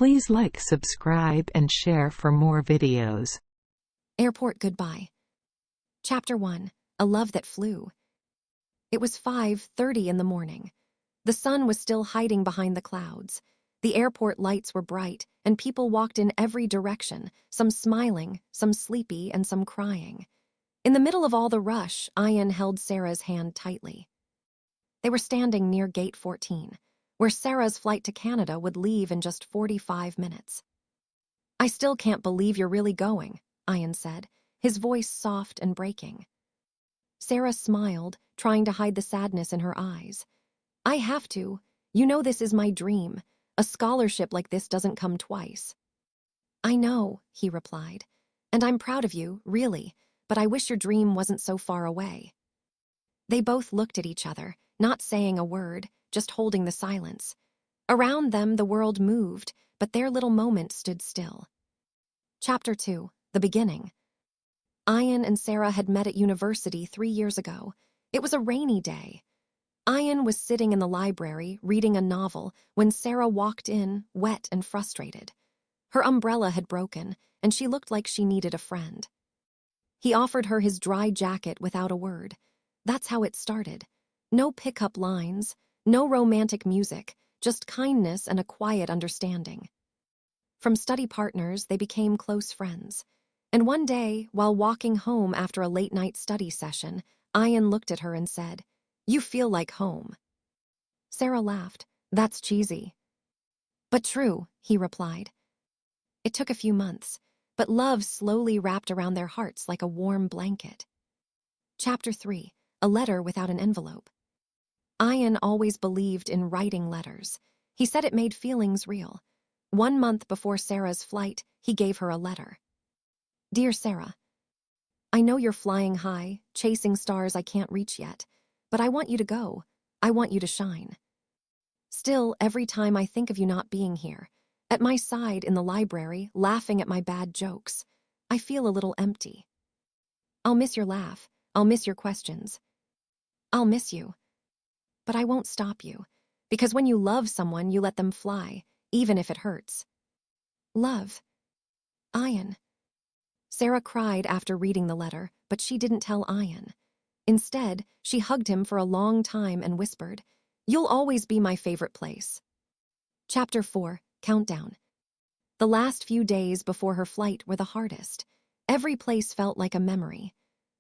Please like, subscribe, and share for more videos. Airport Goodbye. Chapter 1. A Love That Flew. It was 5:30 in the morning. The sun was still hiding behind the clouds. The airport lights were bright, and people walked in every direction, some smiling, some sleepy, and some crying. In the middle of all the rush, Ayan held Sarah's hand tightly. They were standing near Gate 14, where Sarah's flight to Canada would leave in just 45 minutes. "I still can't believe you're really going," Ayan said, his voice soft and breaking. Sarah smiled, trying to hide the sadness in her eyes. "I have to. You know this is my dream. A scholarship like this doesn't come twice." "I know," he replied. "And I'm proud of you, really, but I wish your dream wasn't so far away." They both looked at each other, not saying a word, just holding the silence. Around them, the world moved, but their little moment stood still. Chapter 2. The Beginning. Ayan and Sara had met at university 3 years ago. It was a rainy day. Ayan was sitting in the library, reading a novel, when Sara walked in, wet and frustrated. Her umbrella had broken, and she looked like she needed a friend. He offered her his dry jacket without a word. That's how it started. No pickup lines, no romantic music, just kindness and a quiet understanding. From study partners, they became close friends. And one day, while walking home after a late-night study session, Ayan looked at her and said, "You feel like home." Sara laughed. "That's cheesy." "But true," he replied. It took a few months, but love slowly wrapped around their hearts like a warm blanket. Chapter 3. A Letter Without an Envelope. Ayan always believed in writing letters. He said it made feelings real. 1 month before Sarah's flight, he gave her a letter. "Dear Sara, I know you're flying high, chasing stars I can't reach yet, but I want you to go. I want you to shine. Still, every time I think of you not being here, at my side in the library, laughing at my bad jokes, I feel a little empty. I'll miss your laugh. I'll miss your questions. I'll miss you. But I won't stop you, because when you love someone, you let them fly, even if it hurts. Love. Ayan." Sara cried after reading the letter, but she didn't tell Ayan. Instead, she hugged him for a long time and whispered, "You'll always be my favorite place." Chapter 4. Countdown. The last few days before her flight were the hardest. Every place felt like a memory.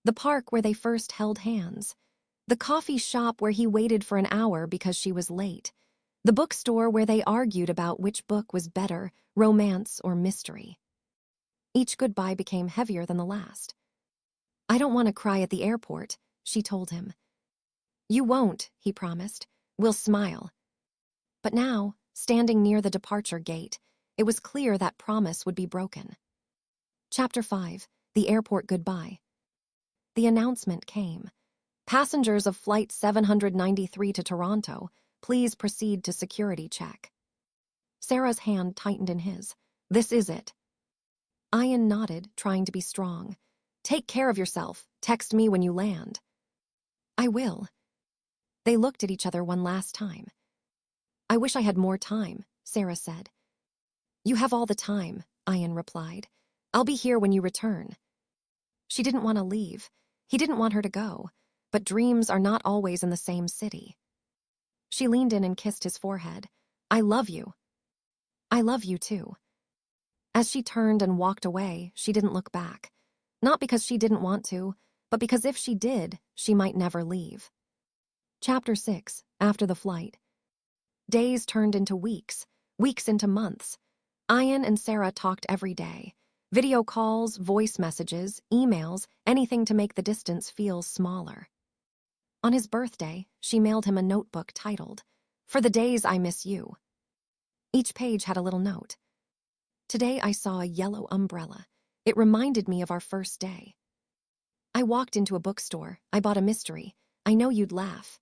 The park where they first held hands. The coffee shop where he waited for an hour because she was late. The bookstore where they argued about which book was better, romance or mystery. Each goodbye became heavier than the last. "I don't want to cry at the airport," she told him. "You won't," he promised. "We'll smile." But now, standing near the departure gate, it was clear that promise would be broken. Chapter 5. The Airport Goodbye. The announcement came. "Passengers of Flight 793 to Toronto, please proceed to security check." Sarah's hand tightened in his. "This is it." Ayan nodded, trying to be strong. "Take care of yourself. Text me when you land." "I will." They looked at each other one last time. "I wish I had more time," Sara said. "You have all the time," Ayan replied. "I'll be here when you return." She didn't want to leave. He didn't want her to go. But dreams are not always in the same city. She leaned in and kissed his forehead. "I love you." "I love you too." As she turned and walked away, she didn't look back. Not because she didn't want to, but because if she did, she might never leave. Chapter 6. After the flight. Days turned into weeks, weeks into months. Ayan and Sara talked every day. Video calls, voice messages, emails, anything to make the distance feel smaller. On his birthday, she mailed him a notebook titled, "For the Days I Miss You." Each page had a little note. "Today I saw a yellow umbrella. It reminded me of our first day. I walked into a bookstore. I bought a mystery. I know you'd laugh.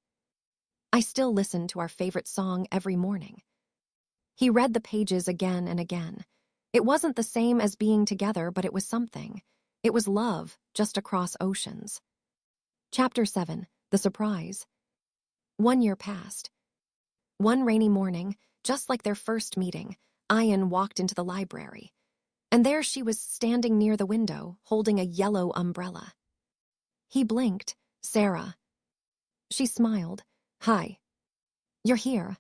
I still listen to our favorite song every morning." He read the pages again and again. It wasn't the same as being together, but it was something. It was love, just across oceans. Chapter 7. The Surprise. 1 year passed. One rainy morning, just like their first meeting, Ayan walked into the library, and there she was standing near the window, holding a yellow umbrella. He blinked. Sara. She smiled. Hi. You're here.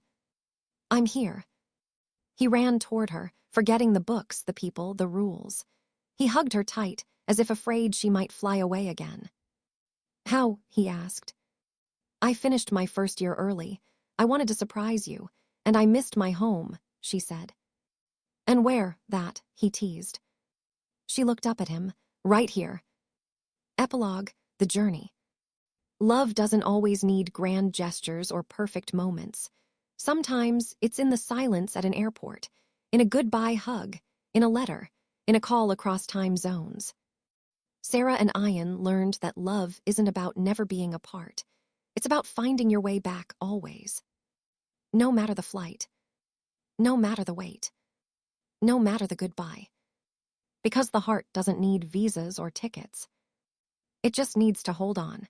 I'm here. He ran toward her, forgetting the books, the people, the rules. He hugged her tight, as if afraid she might fly away again. How? He asked. I finished my first year early. I wanted to surprise you, and I missed my home, she said. And where, that? He teased. She looked up at him. Right here. Epilogue, the journey. Love doesn't always need grand gestures or perfect moments. Sometimes it's in the silence at an airport, in a goodbye hug, in a letter, in a call across time zones. Sara and Ayan learned that love isn't about never being apart. It's about finding your way back always. No matter the flight. No matter the wait. No matter the goodbye. Because the heart doesn't need visas or tickets. It just needs to hold on.